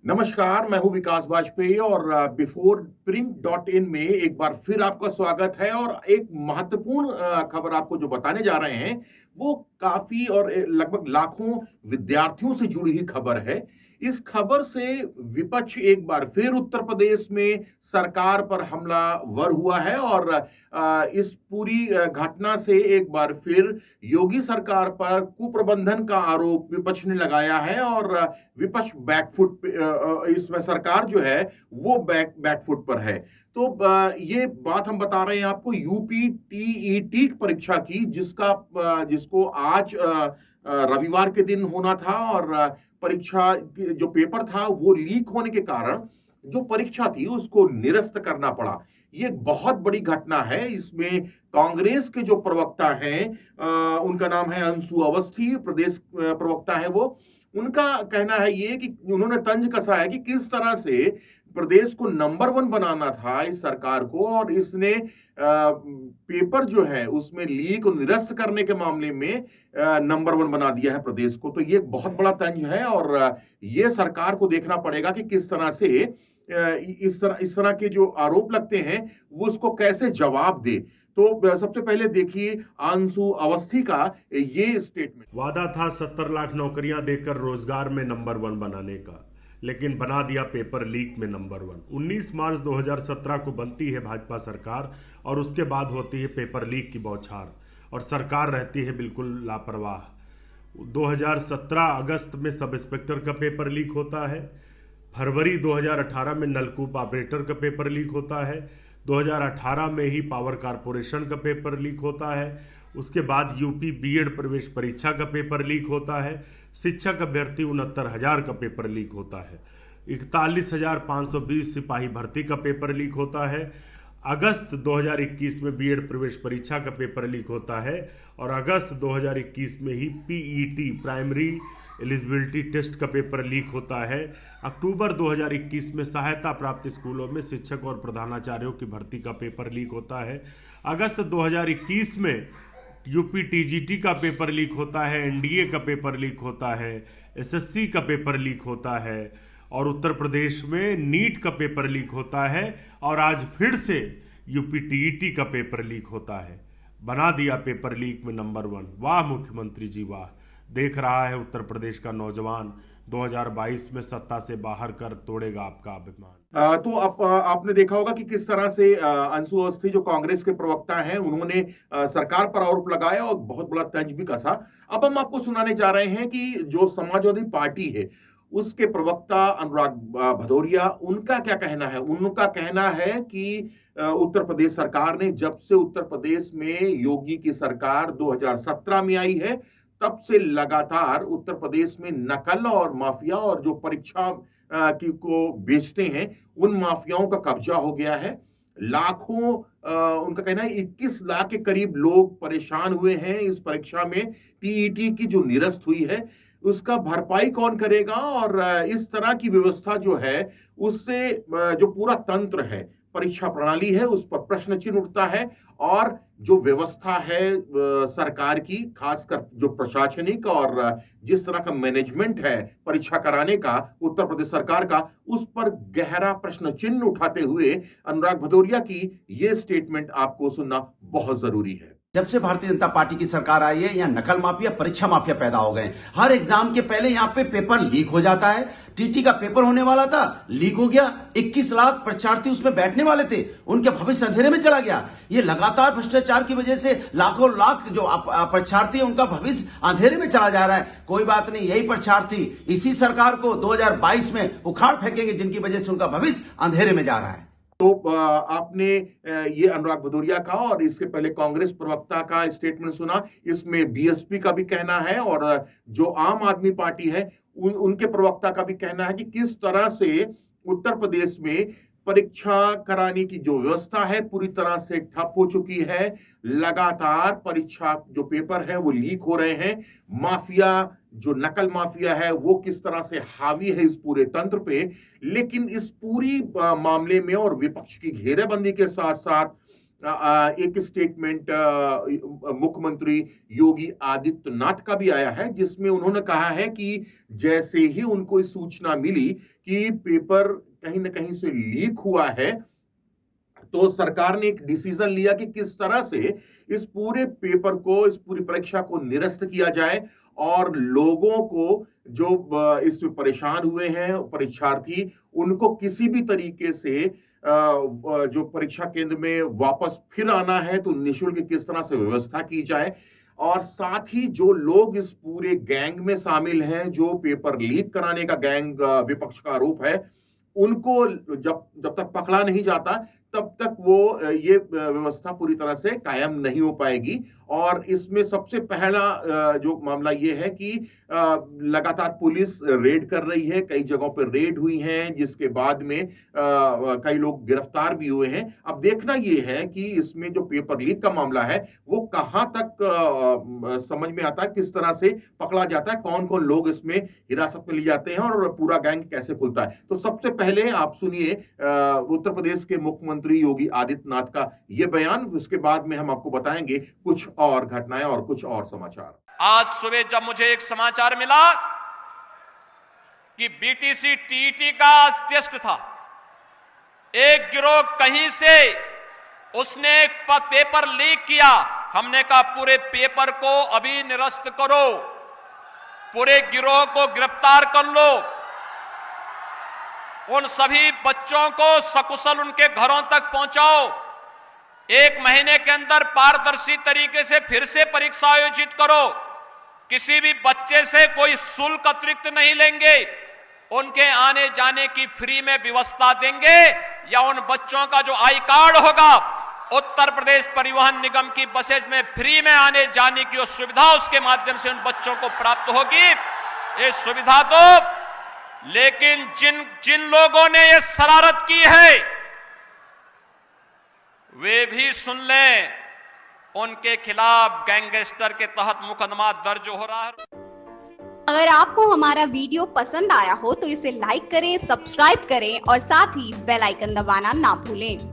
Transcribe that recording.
नमस्कार, मैं हूं विकास वाजपेयी और बिफोर प्रिंट डॉट इन में एक बार फिर आपका स्वागत है। और एक महत्वपूर्ण खबर आपको जो बताने जा रहे हैं वो काफी और लगभग लाखों विद्यार्थियों से जुड़ी हुई खबर है। इस खबर से विपक्ष एक बार फिर उत्तर प्रदेश में सरकार पर हमलावर हुआ है और इस पूरी घटना से एक बार फिर योगी सरकार पर कुप्रबंधन का आरोप विपक्ष ने लगाया है। और विपक्ष बैकफुट इसमें सरकार जो है वो बैकफुट पर है। तो ये बात हम बता रहे हैं आपको यूपी टीईटी परीक्षा की, जिसको आज रविवार के दिन होना था। और परीक्षा जो पेपर था वो लीक होने के कारण जो परीक्षा थी उसको निरस्त करना पड़ा। ये एक बहुत बड़ी घटना है। इसमें कांग्रेस के जो प्रवक्ता हैं, उनका नाम है अंशु अवस्थी, प्रदेश प्रवक्ता है वो। उनका कहना है ये कि उन्होंने तंज कसा है कि किस तरह से प्रदेश को नंबर वन बनाना था इस सरकार को, और इसने पेपर जो है उसमें लीक और निरस्त करने के मामले में नंबर वन बना दिया है प्रदेश को। तो ये बहुत बड़ा तंज है और ये सरकार को देखना पड़ेगा कि किस तरह से इस तरह के जो आरोप लगते हैं वो उसको कैसे जवाब दे। तो सबसे पहले देखिए अंशु अवस्थी का ये स्टेटमेंट। वादा था 70 लाख नौकरियां देकर रोजगार में नंबर वन बनाने का, लेकिन बना दिया पेपर लीक में नंबर वन। 19 मार्च 2017 को बनती है भाजपा सरकार और उसके बाद होती है पेपर लीक की बौछार और सरकार रहती है बिल्कुल लापरवाह। 2017 अगस्त में सब इंस्पेक्टर का पेपर लीक होता है। फरवरी 2018 में नलकूप ऑपरेटर का पेपर लीक होता है। 2018 में ही पावर कारपोरेशन का पेपर लीक होता है। उसके बाद यूपी बीएड प्रवेश परीक्षा का पेपर लीक होता है। शिक्षक अभ्यर्थी 69,000 का पेपर लीक होता है। 41,520 सिपाही भर्ती का पेपर लीक होता है। अगस्त 2021 में बीएड प्रवेश परीक्षा का पेपर लीक होता है और अगस्त 2021 में ही पीईटी प्राइमरी एलिजिबिलिटी टेस्ट का पेपर लीक होता है। अक्टूबर 2021 में सहायता प्राप्त स्कूलों में शिक्षक और प्रधानाचार्यों की भर्ती का पेपर लीक होता है। अगस्त 2021 में यूपी टीजीटी का पेपर लीक होता है, एनडीए का पेपर लीक होता है, एसएससी का पेपर लीक होता है और उत्तर प्रदेश में नीट का पेपर लीक होता है और आज फिर से यूपी टीईटी का पेपर लीक होता है। बना दिया पेपर लीक में नंबर वन। वाह मुख्यमंत्री जी वाह। देख रहा है उत्तर प्रदेश का नौजवान 2022 में सत्ता से बाहर कर तोड़ेगा आपका अभिमान। तो आपने देखा होगा कि किस तरह से अंशु अवस्थी जो कांग्रेस के प्रवक्ता हैं उन्होंने सरकार पर आरोप लगाया और बहुत बड़ा तंज भी कसा। अब हम आपको सुनाने जा रहे हैं कि जो समाजवादी पार्टी है उसके प्रवक्ता अनुराग भदौरिया, उनका क्या कहना है। उनका कहना है कि उत्तर प्रदेश सरकार ने, जब से उत्तर प्रदेश में योगी की सरकार 2017 में आई है, तब से लगातार उत्तर प्रदेश में नकल और माफिया और जो परीक्षा की को बेचते हैं उन माफियाओं का कब्जा हो गया है। लाखों उनका कहना है 21 लाख के करीब लोग परेशान हुए हैं इस परीक्षा में। टीईटी की जो निरस्त हुई है उसका भरपाई कौन करेगा। और इस तरह की व्यवस्था जो है उससे जो पूरा तंत्र है, परीक्षा प्रणाली है, उस पर प्रश्न चिन्ह उठता है। और जो व्यवस्था है सरकार की, खासकर जो प्रशासनिक और जिस तरह का मैनेजमेंट है परीक्षा कराने का उत्तर प्रदेश सरकार का, उस पर गहरा प्रश्न चिन्ह उठाते हुए अनुराग भदौरिया की ये स्टेटमेंट आपको सुनना बहुत जरूरी है। जब से भारतीय जनता पार्टी की सरकार आई है, यहाँ नकल माफिया, परीक्षा माफिया पैदा हो गए। हर एग्जाम के पहले यहाँ पे पेपर लीक हो जाता है। टीटी का पेपर होने वाला था, लीक हो गया। 21 लाख परीक्षार्थी उसमें बैठने वाले थे, उनके भविष्य अंधेरे में चला गया। ये लगातार भ्रष्टाचार की वजह से लाखों लाख जो परीक्षार्थी है उनका भविष्य अंधेरे में चला जा रहा है। कोई बात नहीं, यही परीक्षार्थी इसी सरकार को 2022 में उखाड़ फेंकेंगे, जिनकी वजह से उनका भविष्य अंधेरे में जा रहा है। तो आपने ये अनुराग भदौरिया का और इसके पहले कांग्रेस प्रवक्ता का स्टेटमेंट सुना। इसमें बीएसपी का भी कहना है और जो आम आदमी पार्टी है उनके प्रवक्ता का भी कहना है कि किस तरह से उत्तर प्रदेश में परीक्षा कराने की जो व्यवस्था है पूरी तरह से ठप हो चुकी है। लगातार परीक्षा जो पेपर है वो लीक हो रहे हैं। माफिया, जो नकल माफिया है, वो किस तरह से हावी है इस पूरे तंत्र पे। लेकिन इस पूरी मामले में और विपक्ष की घेरेबंदी के साथ साथ एक स्टेटमेंट मुख्यमंत्री योगी आदित्यनाथ का भी आया है, जिसमें उन्होंने कहा है कि जैसे ही उनको इस सूचना मिली कि पेपर कहीं ना कहीं से लीक हुआ है, तो सरकार ने एक डिसीजन लिया कि किस तरह से इस पूरे पेपर को, इस पूरी परीक्षा को निरस्त किया जाए और लोगों को जो इसमें परेशान हुए हैं परीक्षार्थी, उनको किसी भी तरीके से जो परीक्षा केंद्र में वापस फिर आना है तो निःशुल्क किस तरह से व्यवस्था की जाए। और साथ ही जो लोग इस पूरे गैंग में शामिल हैं, जो पेपर लीक कराने का गैंग विपक्ष का आरोप है, उनको जब तक पकड़ा नहीं जाता तब तक वो ये व्यवस्था पूरी तरह से कायम नहीं हो पाएगी। और इसमें सबसे पहला जो मामला ये है कि लगातार पुलिस रेड कर रही है, कई जगहों पर रेड हुई हैं, जिसके बाद में कई लोग गिरफ्तार भी हुए हैं। अब देखना ये है कि इसमें जो पेपर लीक का मामला है वो कहां तक समझ में आता है, किस तरह से पकड़ा जाता है, कौन कौन लोग इसमें हिरासत में लिए जाते हैं और पूरा गैंग कैसे खुलता है। तो सबसे पहले आप सुनिए उत्तर प्रदेश के मुख्यमंत्री योगी आदित्यनाथ का ये बयान, उसके बाद में हम आपको बताएंगे कुछ और घटनाएं और कुछ और समाचार। आज सुबह जब मुझे एक समाचार मिला कि बीटीसी टीईटी का टेस्ट था, एक गिरोह कहीं से उसने पेपर लीक किया, हमने कहा पूरे पेपर को अभी निरस्त करो, पूरे गिरोह को गिरफ्तार कर लो, उन सभी बच्चों को सकुशल उनके घरों तक पहुंचाओ, 1 महीने के अंदर पारदर्शी तरीके से फिर से परीक्षा आयोजित करो, किसी भी बच्चे से कोई शुल्क अतिरिक्त नहीं लेंगे, उनके आने जाने की फ्री में व्यवस्था देंगे, या उन बच्चों का जो आई कार्ड होगा उत्तर प्रदेश परिवहन निगम की बसेज में फ्री में आने जाने की सुविधा उसके माध्यम से उन बच्चों को प्राप्त होगी। ये सुविधा तो, लेकिन जिन लोगों ने ये शरारत की है वे भी सुन लें, उनके खिलाफ गैंगस्टर के तहत मुकदमा दर्ज हो रहा है। अगर आपको हमारा वीडियो पसंद आया हो तो इसे लाइक करें, सब्सक्राइब करें और साथ ही बेल आइकन दबाना ना भूलें।